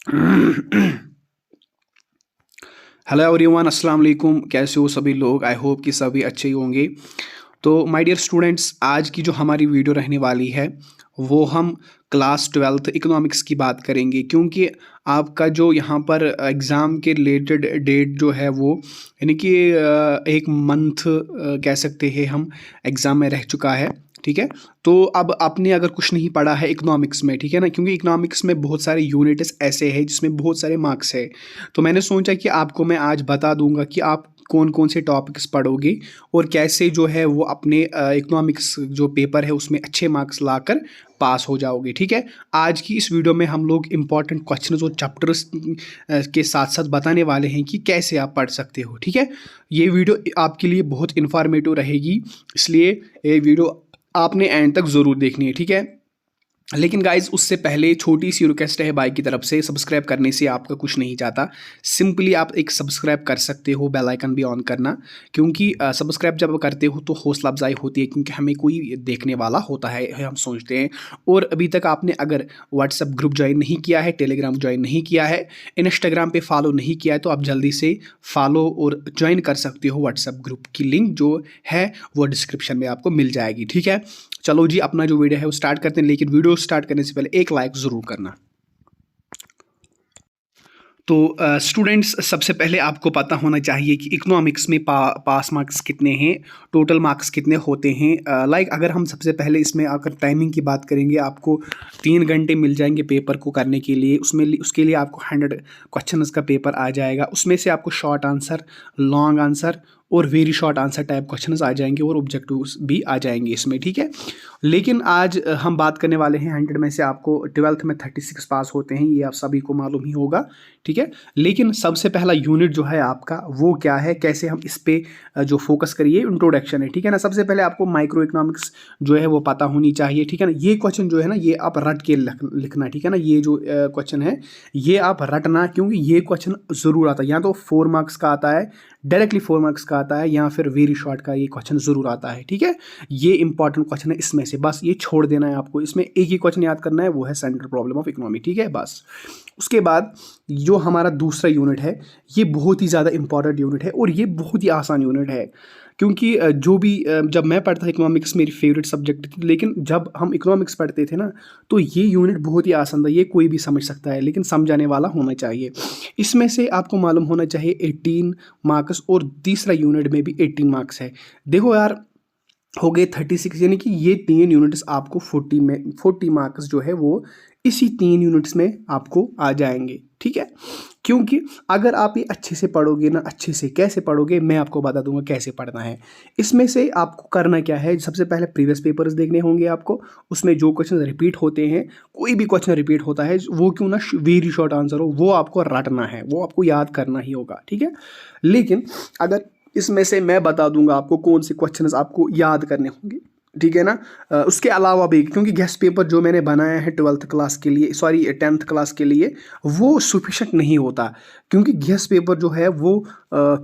Hello everyone, अस्सलाम वालेकुम। कैसे हो सभी लोग? आई होप कि सभी अच्छे ही होंगे। तो माय डियर स्टूडेंट्स, आज की जो हमारी वीडियो रहने वाली है वो हम क्लास ट्वेल्थ इकोनॉमिक्स की बात करेंगे, क्योंकि आपका जो यहाँ पर एग्ज़ाम के रिलेटेड डेट जो है वो यानी कि एक मंथ कह सकते हैं हम, एग्ज़ाम में रह चुका है। ठीक है। तो अब आपने अगर कुछ नहीं पढ़ा है इकोनॉमिक्स में, ठीक है ना, क्योंकि इकोनॉमिक्स में बहुत सारे यूनिट्स ऐसे हैं जिसमें बहुत सारे मार्क्स है। तो मैंने सोचा कि आपको मैं आज बता दूंगा कि आप कौन कौन से टॉपिक्स पढ़ोगे और कैसे जो है वो अपने इकोनॉमिक्स जो पेपर है उसमें अच्छे मार्क्स लाकर पास हो जाओगे। ठीक है। आज की इस वीडियो में हम लोग इंपॉर्टेंट क्वेश्चंस और चैप्टर्स के साथ साथ बताने वाले हैं कि कैसे आप पढ़ सकते हो। ठीक है। ये वीडियो आपके लिए बहुत इंफॉर्मेटिव रहेगी, इसलिए ये वीडियो आपने एंड तक ज़रूर देखनी है। ठीक है। लेकिन गाइज उससे पहले छोटी सी रिक्वेस्ट है भाई की तरफ से, सब्सक्राइब करने से आपका कुछ नहीं जाता। सिंपली आप एक सब्सक्राइब कर सकते हो, बेल आइकन भी ऑन करना, क्योंकि सब्सक्राइब जब करते हो तो हौसला अफजाई होती है, क्योंकि हमें कोई देखने वाला होता है हम सोचते हैं। और अभी तक आपने अगर व्हाट्सएप ग्रुप ज्वाइन नहीं किया है, टेलीग्राम ज्वाइन नहीं किया है, इंस्टाग्राम पे फॉलो नहीं किया है, तो आप जल्दी से फॉलो और ज्वाइन कर सकते हो। व्हाट्सएप ग्रुप की लिंक जो है वो डिस्क्रिप्शन में आपको मिल जाएगी। ठीक है। चलो जी, अपना जो वीडियो है वो स्टार्ट करते हैं, लेकिन वीडियो स्टार्ट करने से पहले एक लाइक ज़रूर करना। तो स्टूडेंट्स, सबसे पहले आपको पता होना चाहिए कि इकोनॉमिक्स में पास मार्क्स कितने हैं, टोटल मार्क्स कितने होते हैं। लाइक अगर हम सबसे पहले इसमें अगर टाइमिंग की बात करेंगे, आपको 3 घंटे मिल जाएंगे पेपर को करने के लिए। उसके लिए आपको 100 क्वेश्चंस का पेपर आ जाएगा। उसमें से आपको शॉर्ट आंसर, लॉन्ग आंसर और very short answer type questions आ जाएंगे और ऑब्जेक्टिव्स भी आ जाएंगे इसमें। ठीक है। लेकिन आज हम बात करने वाले हैं 100 में से आपको ट्वेल्थ में 36 पास होते हैं, ये आप सभी को मालूम ही होगा। ठीक है। लेकिन सबसे पहला यूनिट जो है आपका वो क्या है, कैसे हम इस पे जो फोकस करिए, इंट्रोडक्शन है। ठीक है ना। सबसे पहले आपको माइक्रो इकोनॉमिक्स जो है वो पता होनी चाहिए। ठीक है ना। ये क्वेश्चन जो है ना, ये आप रट के लिखना। ठीक है ना। ये जो क्वेश्चन है ये आप रटना, क्योंकि ये क्वेश्चन ज़रूर आता है, या तो 4 मार्क्स का आता है, डायरेक्टली 4 मार्क्स का आता है, या फिर वेरी शॉर्ट का ये क्वेश्चन ज़रूर आता है। ठीक है। ये इंपॉर्टेंट क्वेश्चन है, इसमें से बस ये छोड़ देना है आपको। इसमें एक ही क्वेश्चन याद करना है, वो है सेंट्रल प्रॉब्लम ऑफ इकोनॉमी। ठीक है। बस उसके बाद जो हमारा दूसरा यूनिट है ये बहुत ही ज़्यादा इंपॉर्टेंट यूनिट है और ये बहुत ही आसान यूनिट है, क्योंकि जो भी जब मैं पढ़ता था इकोनॉमिक्स मेरी फेवरेट सब्जेक्ट थी, लेकिन जब हम इकोनॉमिक्स पढ़ते थे ना तो ये यूनिट बहुत ही आसान था। ये कोई भी समझ सकता है, लेकिन समझाने वाला होना चाहिए। इसमें से आपको मालूम होना चाहिए 18 मार्क्स, और तीसरा यूनिट में भी 18 मार्क्स है। देखो यार, हो गए 36, यानी कि ये 3 यूनिट्स आपको 40 मार्क्स जो है वो इसी 3 यूनिट्स में आपको आ जाएंगे। ठीक है। क्योंकि अगर आप ये अच्छे से पढ़ोगे ना, अच्छे से कैसे पढ़ोगे मैं आपको बता दूंगा कैसे पढ़ना है। इसमें से आपको करना क्या है, सबसे पहले प्रीवियस पेपर्स देखने होंगे आपको। उसमें जो क्वेश्चन रिपीट होते हैं, कोई भी क्वेश्चन रिपीट होता है वो क्यों ना वेरी शॉर्ट आंसर हो, वो आपको रटना है, वो आपको याद करना ही होगा। ठीक है। लेकिन अगर इसमें से मैं बता दूंगा आपको कौन से क्वेश्चंस आपको याद करने होंगे, ठीक है ना। उसके अलावा भी, क्योंकि गेस्ट पेपर जो मैंने बनाया है 12th क्लास के लिए, सॉरी 10th क्लास के लिए, वो सफिशेंट नहीं होता। क्योंकि गेस्ट पेपर जो है वो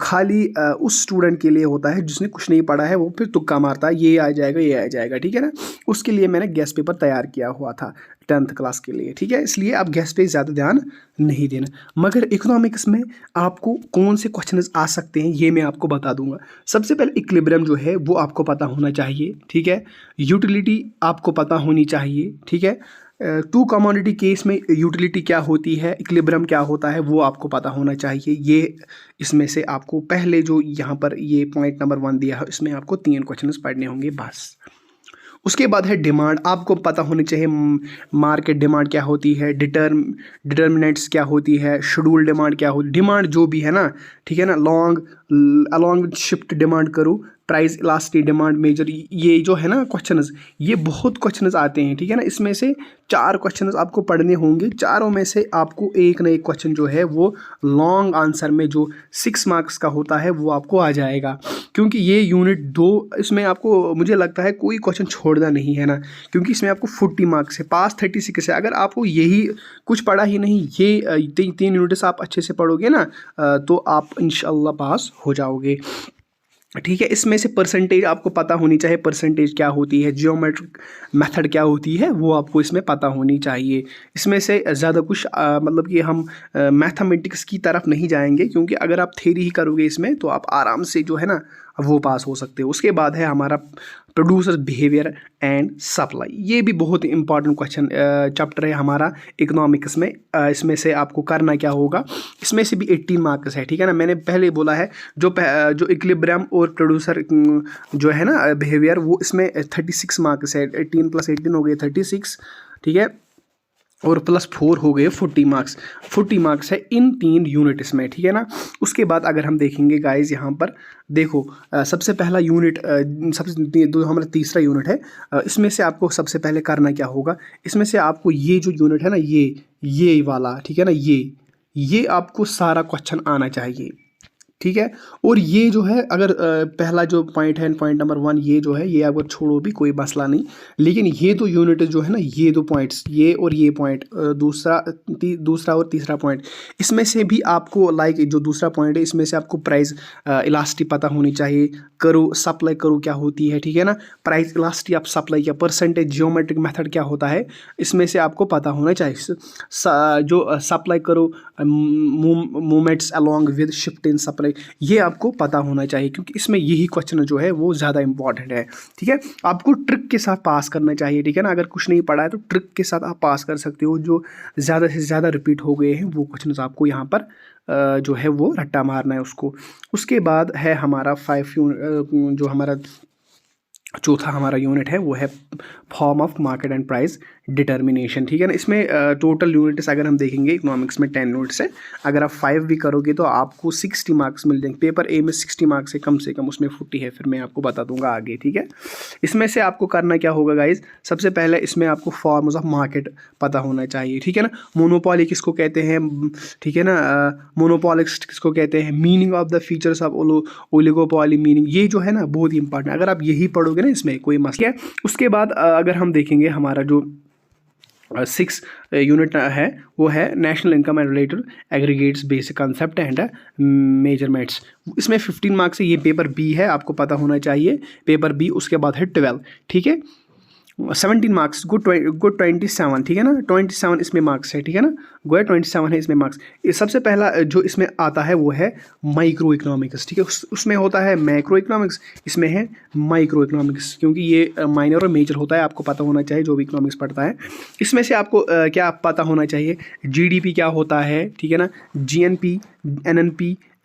खाली उस स्टूडेंट के लिए होता है जिसने कुछ नहीं पढ़ा है, वो फिर तुक्का मारता है, ये आ जाएगा ये आ जाएगा। ठीक है ना। उसके लिए मैंने गेस्ट पेपर तैयार किया हुआ था 10th क्लास के लिए। ठीक है। इसलिए आप गेस्ट पे ज़्यादा ध्यान नहीं देना। मगर इकोनॉमिक्स में आपको कौन से क्वेश्चन आ सकते हैं ये मैं आपको बता दूंगा। सबसे पहले इक्विलिब्रियम जो है वो आपको पता होना चाहिए। ठीक है। यूटिलिटी आपको पता होनी चाहिए। ठीक है। टू कमोडिटी केस में यूटिलिटी क्या होती है, इक्विलिब्रियम क्या होता है, वो आपको पता होना चाहिए। ये इसमें से आपको पहले जो यहाँ पर ये पॉइंट नंबर 1 दिया है, इसमें आपको 3 क्वेश्चंस पढ़ने होंगे बस। उसके बाद है डिमांड, आपको पता होनी चाहिए मार्केट डिमांड क्या होती है, डिटर्मिनेंट्स क्या होती है, शेड्यूल डिमांड क्या होती है, डिमांड जो भी है ना। ठीक है ना। Long along with shift demand करो, प्राइस इलास्टिक डिमांड मेजर, ये जो है ना क्वेश्चंस, ये बहुत क्वेश्चंस आते हैं। ठीक है ना। इसमें से 4 क्वेश्चंस आपको पढ़ने होंगे, चारों में से आपको एक ना एक क्वेश्चन जो है वो लॉन्ग आंसर में जो 6 मार्क्स का होता है वो आपको आ जाएगा। क्योंकि ये यूनिट 2, इसमें आपको मुझे लगता है कोई क्वेश्चन छोड़ना नहीं है ना, क्योंकि इसमें आपको 40 मार्क्स है, पास 36 है। अगर आपको यही कुछ पढ़ा ही नहीं, ये 3 यूनिट्स आप अच्छे से पढ़ोगे ना, तो आप इंशाल्लाह पास हो जाओगे। ठीक है। इसमें से परसेंटेज आपको पता होनी चाहिए, परसेंटेज क्या होती है, जियोमेट्रिक मेथड क्या होती है, वो आपको इसमें पता होनी चाहिए। इसमें से ज़्यादा कुछ मतलब कि हम मैथमेटिक्स की तरफ नहीं जाएंगे, क्योंकि अगर आप थ्योरी ही करोगे इसमें तो आप आराम से जो है ना वो पास हो सकते हो। उसके बाद है हमारा प्रोड्यूसर बिहेवियर एंड सप्लाई। ये भी बहुत इंपॉर्टेंट क्वेश्चन चैप्टर है हमारा इकोनॉमिक्स में। इसमें से आपको करना क्या होगा, इसमें से भी 18 मार्क्स है, ठीक है ना। मैंने पहले बोला है जो इक्विलिब्रियम और प्रोड्यूसर जो है ना बिहेवियर, वो इसमें 36 मार्क्स है। 18 + 18 हो गए 36, ठीक है, और +4 हो गए 40 मार्क्स। 40 मार्क्स है इन 3 यूनिट्स में, ठीक है ना। उसके बाद अगर हम देखेंगे गाइज यहाँ पर देखो, सबसे पहला यूनिट जो हमारा तीसरा यूनिट है, इसमें से आपको सबसे पहले करना क्या होगा, इसमें से आपको ये जो यूनिट है ना ये वाला, ठीक है ना, ये आपको सारा क्वेश्चन आना चाहिए, ठीक है। और ये जो है अगर पहला जो पॉइंट है, पॉइंट नंबर 1, ये जो है ये अगर छोड़ो भी कोई मसला नहीं, लेकिन ये तो यूनिट जो है ना, ये 2 पॉइंट्स, ये और ये पॉइंट, दूसरा और तीसरा पॉइंट, इसमें से भी आपको लाइक जो दूसरा पॉइंट है इसमें से आपको प्राइस इलास्टिक पता होनी चाहिए, करो सप्लाई करो क्या होती है, ठीक है ना, प्राइस इलास्टिक आप सप्लाई क्या, परसेंटेज जियोमेट्रिक मेथड क्या होता है, इसमें से आपको पता होना चाहिए। जो सप्लाई करो movements along with shift in supply, ये आपको पता होना चाहिए, क्योंकि इसमें यही क्वेश्चन जो है वो ज़्यादा इंपॉर्टेंट है, ठीक है। आपको ट्रिक के साथ पास करना चाहिए, ठीक है ना। अगर कुछ नहीं पढ़ा है तो ट्रिक के साथ आप पास कर सकते हो। जो ज़्यादा से ज़्यादा रिपीट हो गए हैं वो क्वेश्चन आपको यहाँ पर जो है वो रट्टा मारना है उसको। उसके बाद है हमारा जो हमारा चौथा हमारा यूनिट है वो है form of market and price determination, ठीक है ना। इसमें टोटल यूनिट्स अगर हम देखेंगे इकोनॉमिक्स में 10 यूनिट्स है। अगर आप 5 भी करोगे तो आपको 60 मार्क्स मिल जाएंगे। पेपर ए में 60 मार्क्स है कम से कम, उसमें 40 है, फिर मैं आपको बता दूंगा आगे, ठीक है। इसमें से आपको करना क्या होगा गाइज, सबसे पहले इसमें आपको फॉर्म्स ऑफ मार्केट पता होना चाहिए, ठीक है ना। मोनोपोली किसको कहते हैं, ठीक है ना, मोनोपोलिस्ट किसको कहते हैं, meaning of the features of oligopoly meaning, ये जो है ना बहुत ही इंपॉर्टेंट। अगर आप यही पढ़ोगे ना इसमें कोई मसला है। उसके बाद अगर हम देखेंगे हमारा जो 6 यूनिट है वो है national income and related aggregates basic concept and measurements. इसमें 15 मार्क्स है, ये पेपर बी है, आपको पता होना चाहिए पेपर बी। उसके बाद है 12, ठीक है, 17 मार्क्स, गुड 27, ठीक है ना, 27 इसमें मार्क्स है, ठीक है ना, गोया 27 है इसमें मार्क्स। सबसे पहला जो इसमें आता है वो है माइक्रो इकोनॉमिक्स, ठीक है। उसमें होता है मैक्रो इकोनॉमिक्स, इसमें है माइक्रो इकोनॉमिक्स, क्योंकि ये माइनर और मेजर होता है, आपको पता होना चाहिए जो भी इकोनॉमिक्स पढ़ता है। इसमें से आपको क्या पता होना चाहिए, जीडीपी क्या होता है, ठीक है ना, जीएनपी,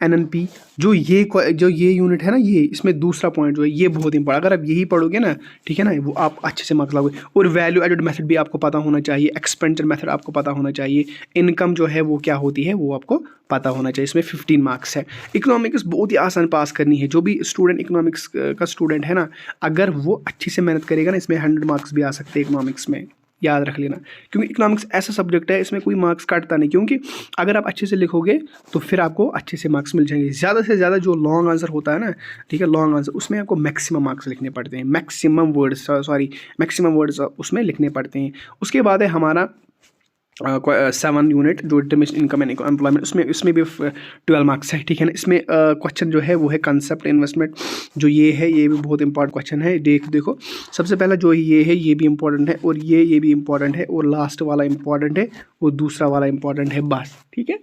एनएनपी, जो ये यूनिट है ना, ये इसमें दूसरा पॉइंट जो है ये बहुत इंपॉर्टेंट। अगर आप यही पढ़ोगे ना, ठीक है ना, वो आप अच्छे से मार्क्स लाओगे। और वैल्यू एडेड मेथड भी आपको पता होना चाहिए, एक्सपेंडिचर मेथड आपको पता होना चाहिए, इनकम जो है वो क्या होती है वो आपको पता होना चाहिए। इसमें 15 मार्क्स है। इकोनॉमिक्स बहुत ही आसान पास करनी है। जो भी स्टूडेंट इकोनॉमिक्स का स्टूडेंट है ना, अगर वो अच्छी से मेहनत करेगा ना, इसमें 100 मार्क्स भी आ सकते हैं इकोनॉमिक्स में, याद रख लेना। क्योंकि इकोनॉमिक्स ऐसा सब्जेक्ट है, इसमें कोई मार्क्स काटता नहीं, क्योंकि अगर आप अच्छे से लिखोगे तो फिर आपको अच्छे से मार्क्स मिल जाएंगे। ज़्यादा से ज़्यादा जो लॉन्ग आंसर होता है ना, ठीक है, लॉन्ग आंसर, उसमें आपको मैक्सिमम मार्क्स लिखने पड़ते हैं, मैक्सिमम वर्ड्स उसमें लिखने पड़ते हैं। उसके बाद है हमारा 7 यूनिट जो डिटरमिनेशन इनकम एंड एम्प्लॉयमेंट, इसमें भी 12 मार्क्स है, ठीक है ना। इसमें क्वेश्चन जो है वो है कंसेप्ट इन्वेस्टमेंट, जो ये है ये भी बहुत इंपॉर्टेंट क्वेश्चन है। देखो सबसे पहला जो ये है ये भी इंपॉर्टेंट है, और ये भी इंपॉर्टेंट है, और लास्ट वाला इंपॉर्टेंट है, और दूसरा वाला इंपॉर्टेंट है, बस, ठीक है।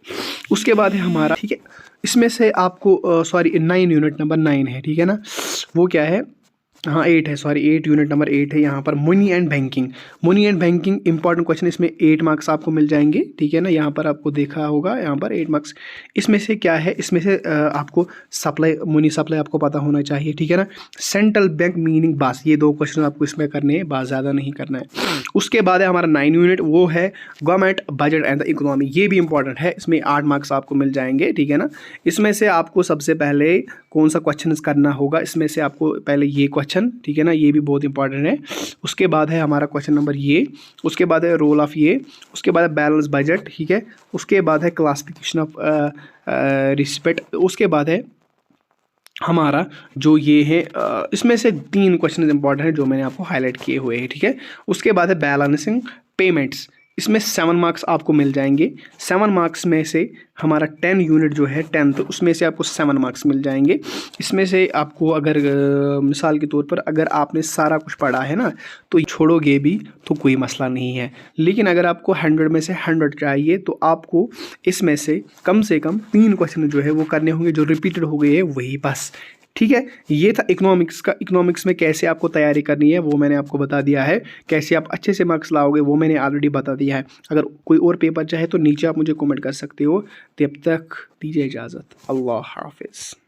उसके बाद है हमारा, ठीक है, इसमें से आपको 9 यूनिट नंबर 9 है, ठीक है ना, वो क्या है, हाँ 8 है, 8 यूनिट नंबर 8 है यहाँ पर, money and banking important question. इसमें 8 मार्क्स आपको मिल जाएंगे, ठीक है ना। यहाँ पर आपको देखा होगा, यहाँ पर 8 मार्क्स। इसमें से क्या है, इसमें से आपको मनी सप्लाई आपको पता होना चाहिए, ठीक है ना। सेंट्रल बैंक मीनिंग, बस ये 2 क्वेश्चन आपको इसमें करने हैं, बस ज़्यादा नहीं करना है। उसके बाद है हमारा 9 यूनिट, वो है government budget and the economy, ये भी इंपॉर्टेंट है। इसमें 8 मार्क्स आपको मिल जाएंगे, ठीक है ना। इसमें से आपको सबसे पहले कौन सा क्वेश्चन करना होगा, इसमें से आपको पहले ये क्वेश्चन, ठीक है ना, ये भी बहुत इंपॉर्टेंट है। उसके बाद है हमारा क्वेश्चन नंबर ये, उसके बाद है रोल ऑफ ये, उसके बाद है बैलेंस बजट, ठीक है। उसके बाद है क्लासिफिकेशन ऑफ रिस्पेक्ट, उसके बाद है हमारा जो ये है इसमें से 3 क्वेश्चन इंपॉर्टेंट है जो मैंने आपको हाईलाइट किए हुए हैं, ठीक है। उसके बाद है बैलेंसिंग पेमेंट्स, इसमें 7 मार्क्स आपको मिल जाएंगे। 7 मार्क्स में से हमारा 10 यूनिट जो है 10th, उसमें से आपको 7 मार्क्स मिल जाएंगे। इसमें से आपको अगर मिसाल के तौर पर अगर आपने सारा कुछ पढ़ा है ना तो छोड़ोगे भी तो कोई मसला नहीं है, लेकिन अगर आपको 100 में से 100 चाहिए तो आपको इसमें से कम 3 क्वेश्चन जो है वो करने होंगे जो रिपीटेड हो गए हैं वही बस। ठीक है, ये था इकोनॉमिक्स का। इकोनॉमिक्स में कैसे आपको तैयारी करनी है वो मैंने आपको बता दिया है, कैसे आप अच्छे से मार्क्स लाओगे वो मैंने ऑलरेडी बता दिया है। अगर कोई और पेपर चाहे तो नीचे आप मुझे कमेंट कर सकते हो। तब तक दीजिए इजाज़त, अल्लाह हाफिज़।